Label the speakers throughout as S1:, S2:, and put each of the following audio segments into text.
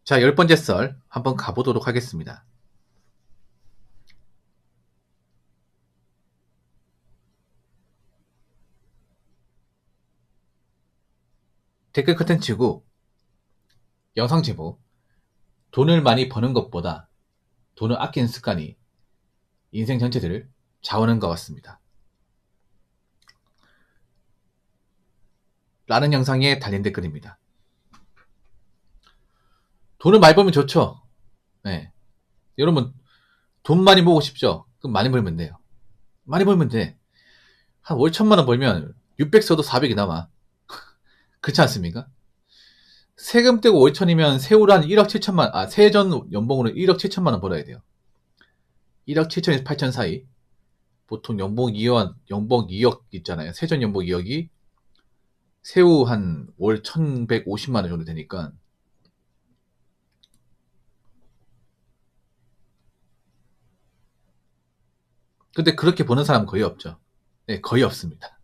S1: 자, 10번째 썰 한번 가보도록 하겠습니다. 댓글 컨텐츠고 영상 제목, 돈을 많이 버는 것보다 돈을 아끼는 습관이 인생 전체를 좌우하는 것 같습니다. 라는 영상에 달린 댓글입니다. 돈을 많이 벌면 좋죠. 네. 여러분 돈 많이 모으고 싶죠? 그럼 많이 벌면 돼요. 많이 벌면 돼. 한 월 1000만원 벌면 600 써도 400이 남아. 그렇지 않습니까? 세금 떼고 월 1000이면 세후로 한 1억 7천만, 세전 연봉으로 1억 7천만원 벌어야 돼요. 1억 7천에서 8천 사이. 보통 연봉 2억 있잖아요. 세전 연봉 2억이 세후 한 월 1150만원 정도 되니까. 근데 그렇게 버는 사람은 거의 없죠. 네, 거의 없습니다.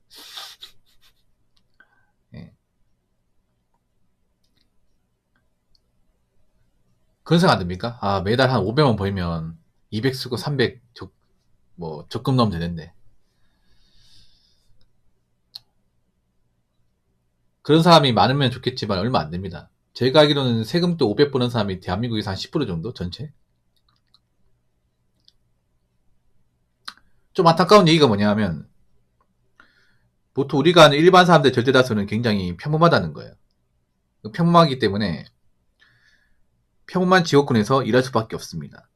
S1: 네. 그런 생각 안 듭니까? 매달 한 500만 벌면 200 쓰고 300 적금 넣으면 되는데. 그런 사람이 많으면 좋겠지만 얼마 안 됩니다. 제가 알기로는 세금도 500 버는 사람이 대한민국에서 한 10% 정도? 전체? 좀 안타까운 얘기가 뭐냐 하면, 보통 우리가 아는 일반 사람들 절대 다수는 굉장히 평범하다는 거예요. 평범하기 때문에 평범한 직업군에서 일할 수밖에 없습니다.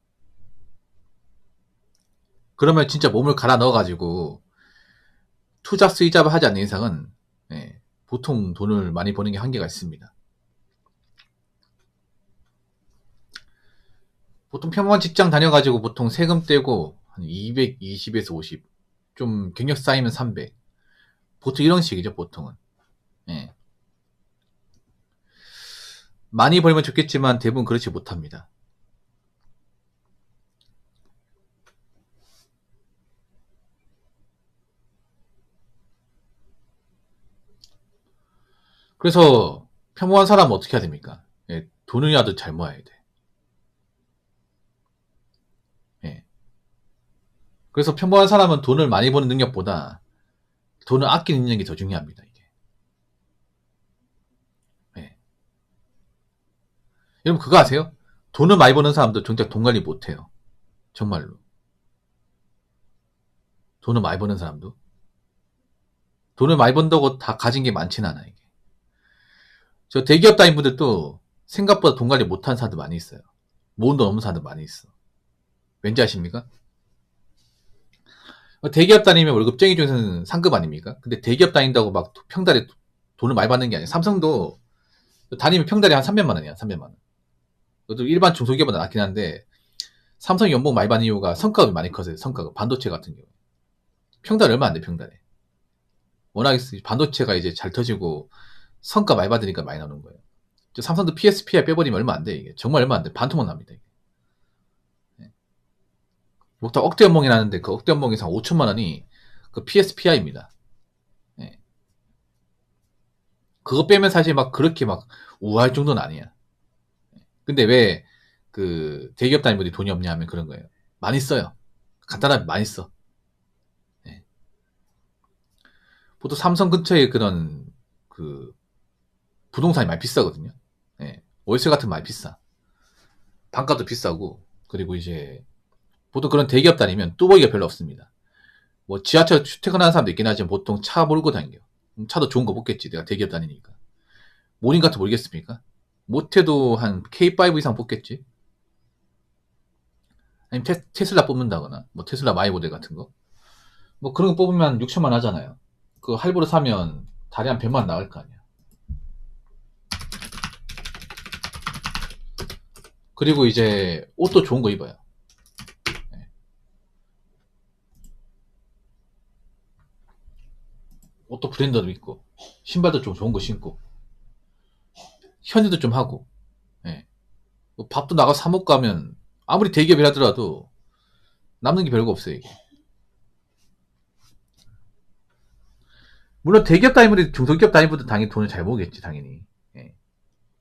S1: 그러면 진짜 몸을 갈아 넣어가지고 투자 수익잡을 하지 않는 이상은 보통 돈을 많이 버는 게 한계가 있습니다. 보통 평범한 직장 다녀가지고 보통 세금 떼고 한 220에서 50, 좀 경력 쌓이면 300. 보통 이런 식이죠, 보통은. 예. 많이 벌면 좋겠지만 대부분 그렇지 못합니다. 그래서 평범한 사람은 어떻게 해야 됩니까? 돈이라도 잘 모아야 돼. 예. 그래서 평범한 사람은 돈을 많이 버는 능력보다 돈을 아끼는 능력이 더 중요합니다, 이게. 예. 여러분 그거 아세요? 돈을 많이 버는 사람도 정작 돈 관리 못해요. 정말로. 돈을 많이 버는 사람도. 돈을 많이 번다고 다 가진 게 많진 않아, 이게. 저 대기업 다닌 분들도 생각보다 돈 관리 못하는 사람들 많이 있어요. 모은 돈 없는 사람들 많이 있어. 왠지 아십니까? 대기업 다니면 월급쟁이 중에서는 상급 아닙니까? 근데 대기업 다닌다고 막 평달에 돈을 많이 받는 게 아니야. 삼성도 다니면 평달에 한 300만 원이야, 300만 원. 그것도 일반 중소기업보다 낫긴 한데, 삼성 연봉 많이 받는 이유가 성과급이 많이 커서요, 성과급. 반도체 같은 경우. 평달에 얼마 안 돼, 평달에. 워낙 반도체가 이제 잘 터지고, 성과 많이 받으니까 많이 나오는 거예요. 삼성도 PSPI 빼버리면 얼마 안 돼, 이게. 정말 얼마 안 돼. 반토막 납니다, 이게. 보통 억대 연봉이 나는데, 그 억대 연봉에서 한 5천만 원이 그 PSPI입니다. 그거 빼면 사실 막 그렇게 막 우아할 정도는 아니야. 근데 왜 그 대기업 다니는 분들이 돈이 없냐 하면 그런 거예요. 많이 써요. 간단하게 많이 써. 네. 보통 삼성 근처에 그런 그 부동산이 많이 비싸거든요. 네. 월세 같은 거 많이 비싸. 단가도 비싸고, 그리고 이제 보통 그런 대기업 다니면 뚜벅이가 별로 없습니다. 뭐 지하철 출퇴근하는 사람도 있긴 하지만 보통 차 몰고 다녀요. 차도 좋은 거 뽑겠지, 내가 대기업 다니니까. 모닝 같은 거 모르겠습니까? 못해도 한 K5 이상 뽑겠지. 아니면 테슬라 뽑는다거나, 뭐 테슬라 마이 모델 같은 거. 뭐 그런 거 뽑으면 6천만 하잖아요. 그 할부로 사면 달에 한 100만 나갈 거 아니야. 그리고 이제 옷도 좋은 거 입어요. 네. 옷도 브랜드도 있고, 신발도 좀 좋은 거 신고, 현질도 좀 하고, 네. 뭐 밥도 나가 사 먹고 하면 아무리 대기업이라더라도 남는 게 별거 없어요, 이게. 물론 대기업 다니면 중소기업 다니는 분들 당연히 돈을 잘 모으겠지, 당연히. 예.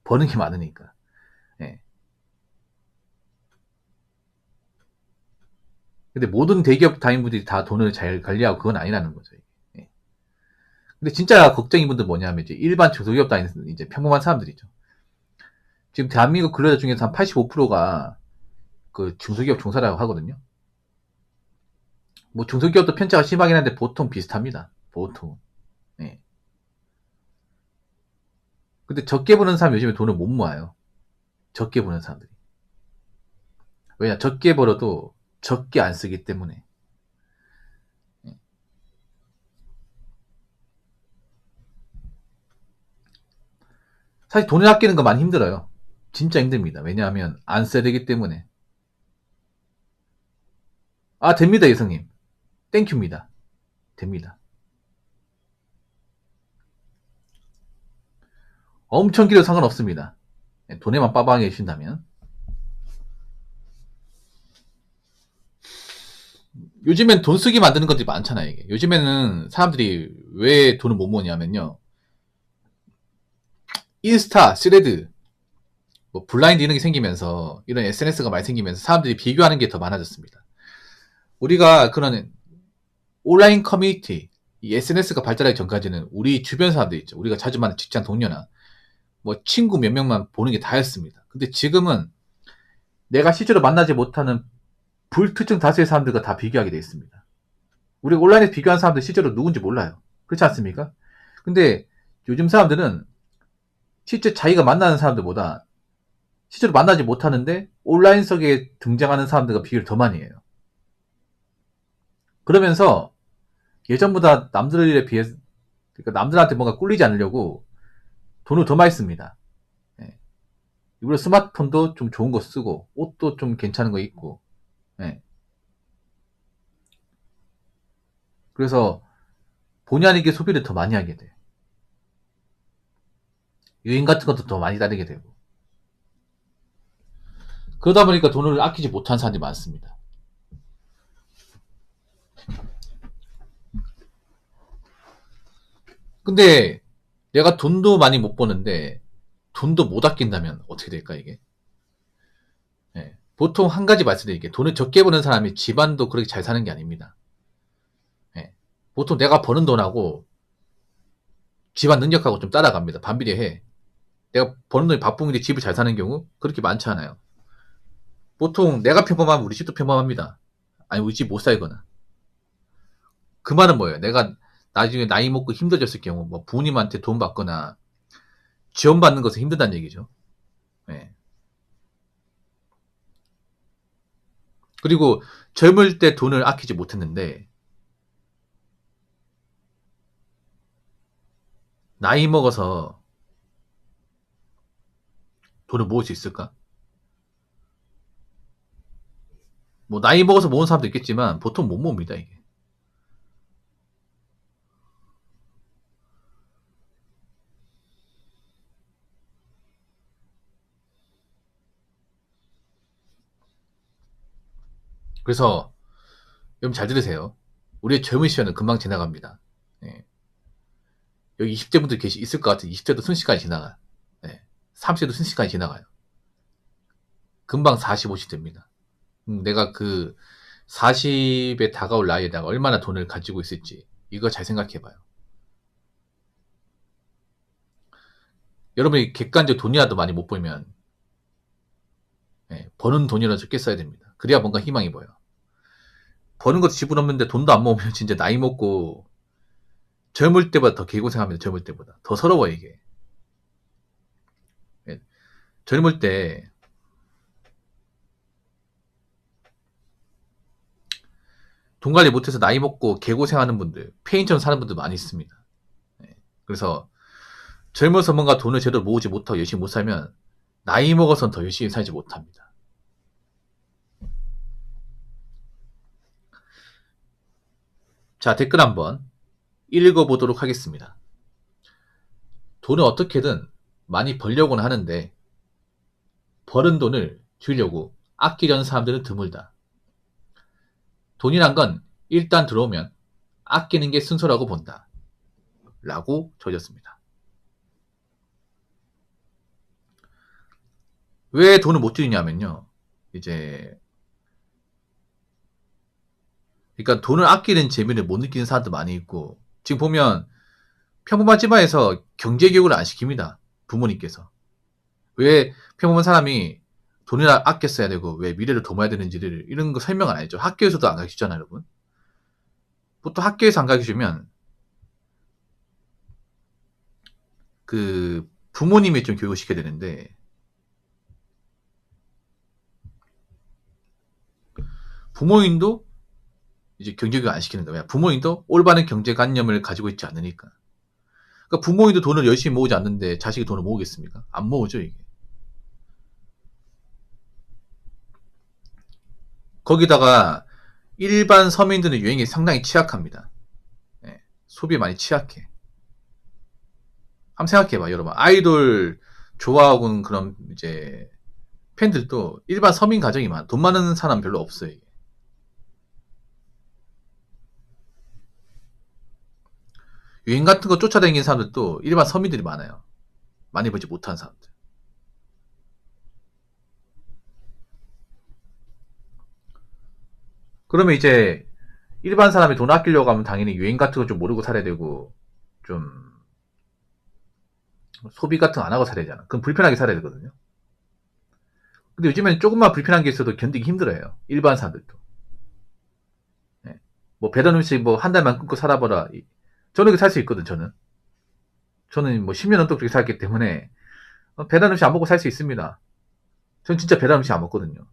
S1: 버는 게 많으니까. 예. 근데 모든 대기업 다인분들이 다 돈을 잘 관리하고 그건 아니라는 거죠. 예. 근데 진짜 걱정인 분들 뭐냐면 이제 일반 중소기업 다니는 이제 평범한 사람들이죠. 지금 대한민국 근로자 중에서 한 85%가 그 중소기업 종사라고 하거든요. 뭐 중소기업도 편차가 심하긴 한데 보통 비슷합니다. 보통. 예. 근데 적게 버는 사람 요즘에 돈을 못 모아요. 적게 버는 사람들이. 왜냐, 적게 벌어도 적게 안 쓰기 때문에. 예. 사실 돈을 아끼는 거 많이 힘들어요. 진짜 힘듭니다. 왜냐하면 안 써야 되기 때문에. 아, 됩니다, 예성님. 땡큐입니다. 됩니다. 엄청 길어도 상관없습니다. 예, 돈에만 빠방해 주신다면. 요즘엔 돈 쓰게 만드는 것들이 많잖아요, 이게. 요즘에는 사람들이 왜 돈을 못 모으냐면요. 인스타, 스레드, 뭐 블라인드 이런 게 생기면서, 이런 SNS가 많이 생기면서 사람들이 비교하는 게 더 많아졌습니다. 우리가 그런 온라인 커뮤니티, 이 SNS가 발달하기 전까지는 우리 주변 사람들 있죠. 우리가 자주 만나는 직장 동료나, 뭐 친구 몇 명만 보는 게 다였습니다. 근데 지금은 내가 실제로 만나지 못하는 불특정 다수의 사람들과 다 비교하게 되어 있습니다. 우리가 온라인에서 비교하는 사람들 실제로 누군지 몰라요. 그렇지 않습니까? 근데 요즘 사람들은 실제 자기가 만나는 사람들보다 실제로 만나지 못하는데 온라인 속에 등장하는 사람들과 비교를 더 많이 해요. 그러면서 예전보다 남들에 비해서, 그러니까 남들한테 뭔가 꿀리지 않으려고 돈을 더 많이 씁니다. 예. 일부러 스마트폰도 좀 좋은 거 쓰고 옷도 좀 괜찮은 거 입고. 예. 그래서 본의 아니게 소비를 더 많이 하게 돼요. 여행 같은 것도 더 많이 다니게 되고. 그러다 보니까 돈을 아끼지 못한 사람들이 많습니다. 근데 내가 돈도 많이 못 버는데 돈도 못 아낀다면 어떻게 될까 이게? 예. 보통 한 가지 말씀드릴게요. 돈을 적게 버는 사람이 집안도 그렇게 잘 사는 게 아닙니다. 예. 보통 내가 버는 돈하고 집안 능력하고 좀 따라갑니다. 반비례해. 내가 버는 돈이 바쁜데 집을 잘 사는 경우 그렇게 많지 않아요. 보통 내가 평범하면 우리 집도 평범합니다. 아니 우리 집 못 살거나. 그 말은 뭐예요? 내가 나중에 나이 먹고 힘들어졌을 경우 뭐 부모님한테 돈 받거나 지원받는 것은 힘들다는 얘기죠. 예. 그리고 젊을 때 돈을 아끼지 못했는데 나이 먹어서 돈을 모을 수 있을까? 뭐 나이 먹어서 모으는 사람도 있겠지만 보통 못 모읍니다 이게. 그래서 여러분 잘 들으세요. 우리의 젊은 시절은 금방 지나갑니다. 예. 여기 20대 분들 있을 것 같은 20대도 순식간에 지나가요. 예. 30대도 순식간에 지나가요. 금방 40, 50 됩니다. 내가 그 40에 다가올 나이에다가 얼마나 돈을 가지고 있을지 이거 잘 생각해봐요. 여러분이 객관적으로 돈이라도 많이 못 벌면 예, 버는 돈이라도 적게 써야 됩니다. 그래야 뭔가 희망이 보여. 버는 것도 지분 없는데 돈도 안 모으면 진짜 나이 먹고 젊을 때보다 더 개고생합니다. 젊을 때보다 더 서러워 이게. 예, 젊을 때 돈 관리 못해서 나이 먹고 개고생하는 분들, 폐인처럼 사는 분들 많이 있습니다. 예, 그래서 젊어서 뭔가 돈을 제대로 모으지 못하고 열심히 못 살면 나이 먹어서는 더 열심히 살지 못합니다. 자, 댓글 한번 읽어보도록 하겠습니다. 돈을 어떻게든 많이 벌려고는 하는데 버는 돈을 주려고 아끼려는 사람들은 드물다. 돈이란 건 일단 들어오면 아끼는 게 순서라고 본다. 라고 적었습니다. 왜 돈을 못 줄이냐면요. 이제 그러니까 돈을 아끼는 재미를 못 느끼는 사람도 많이 있고, 지금 보면 평범한 집안에서 경제 교육을 안 시킵니다. 부모님께서. 왜 평범한 사람이 돈을 아껴 써야 되고 왜 미래를 도모해야 되는지를 이런 거 설명 안 해줘. 학교에서도 안 가르치잖아요, 여러분. 보통 학교에서 안 가르쳐주면 그 부모님이 좀 교육을 시켜야 되는데, 부모님도 이제 경제교육 안 시키는 거야. 부모님도 올바른 경제관념을 가지고 있지 않으니까. 그러니까 부모님도 돈을 열심히 모으지 않는데 자식이 돈을 모으겠습니까? 안 모으죠, 이게. 거기다가 일반 서민들은 유행에 상당히 취약합니다. 예, 소비에 많이 취약해. 한번 생각해봐, 여러분. 아이돌 좋아하고 그런 이제 팬들도 일반 서민 가정이 많아. 돈 많은 사람 별로 없어요, 이게. 유행 같은 거 쫓아다니는 사람들도 일반 서민들이 많아요. 많이 벌지 못한 사람들. 그러면 이제 일반 사람이 돈 아끼려고 하면 당연히 유행 같은 거 좀 모르고 살아야 되고, 좀 소비 같은 거 안 하고 살아야 되잖아. 그럼 불편하게 살아야 되거든요. 근데 요즘엔 조금만 불편한 게 있어도 견디기 힘들어요. 일반 사람들도. 네. 뭐 배달 음식 뭐 한 달만 끊고 살아보라. 저는 살 수 있거든, 저는. 저는 뭐 10년 넘게 그렇게 살았기 때문에 배달 음식 안 먹고 살 수 있습니다. 전 진짜 배달 음식 안 먹거든요.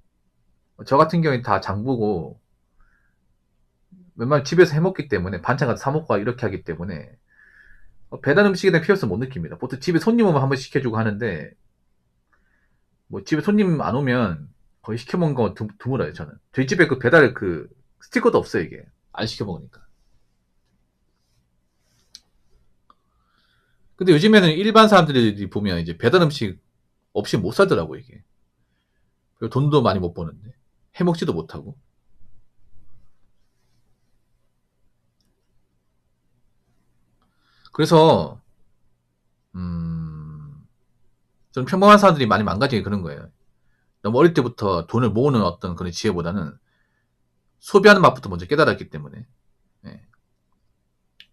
S1: 저 같은 경우에 다 장보고 웬만하면 집에서 해먹기 때문에 반찬 같은 사 먹고 이렇게 하기 때문에 배달 음식에 대한 필요성 못 느낍니다. 보통 집에 손님 오면 한 번 시켜주고 하는데, 뭐 집에 손님 안 오면 거의 시켜 먹는 거 드물어요, 저는. 저희 집에 그 배달 그 스티커도 없어요, 이게. 안 시켜 먹으니까. 근데 요즘에는 일반 사람들이 보면 이제 배달 음식 없이 못 살더라고, 이게. 그리고 돈도 많이 못 버는데. 해먹지도 못하고. 그래서, 저는 평범한 사람들이 많이 망가지게 그런 거예요. 너무 어릴 때부터 돈을 모으는 어떤 그런 지혜보다는 소비하는 맛부터 먼저 깨달았기 때문에. 네.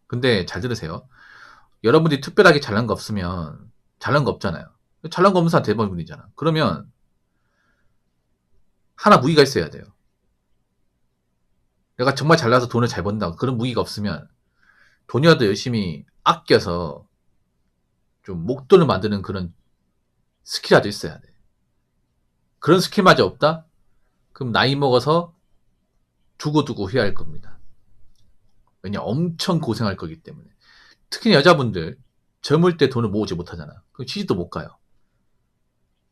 S1: 근데 잘 들으세요. 여러분들이 특별하게 잘난 거 없으면 잘난 거 없잖아요. 잘난 거 없는 사람 대부분이잖아. 그러면 하나 무기가 있어야 돼요. 내가 정말 잘나서 돈을 잘 번다. 그런 무기가 없으면 돈이라도 열심히 아껴서 좀 목돈을 만드는 그런 스킬이라도 있어야 돼. 그런 스킬마저 없다? 그럼 나이 먹어서 두고두고 후회할 겁니다. 왜냐, 엄청 고생할 거기 때문에. 특히 여자분들 젊을 때 돈을 모으지 못하잖아. 그럼 취직도 못 가요.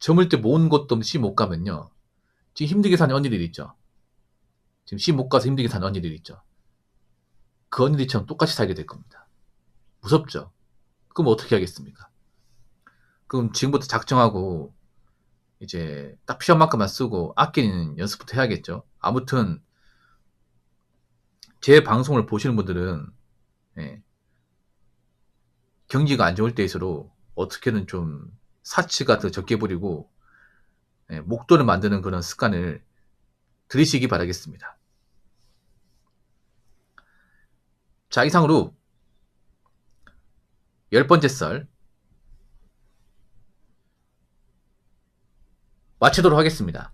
S1: 젊을 때 모은 것도 없이 못 가면요, 지금 힘들게 사는 언니들이 있죠. 지금 시 못 가서 힘들게 사는 언니들이 있죠. 그 언니들처럼 똑같이 살게 될 겁니다. 무섭죠? 그럼 어떻게 하겠습니까? 그럼 지금부터 작정하고 이제 딱 필요한 만큼만 쓰고 아끼는 연습부터 해야겠죠. 아무튼 제 방송을 보시는 분들은, 예, 경기가 안 좋을 때일수록 어떻게든 좀 사치가 더 적게 부리고, 예, 목돈을 만드는 그런 습관을 들이시기 바라겠습니다. 자, 이상으로 10번째 썰 마치도록 하겠습니다.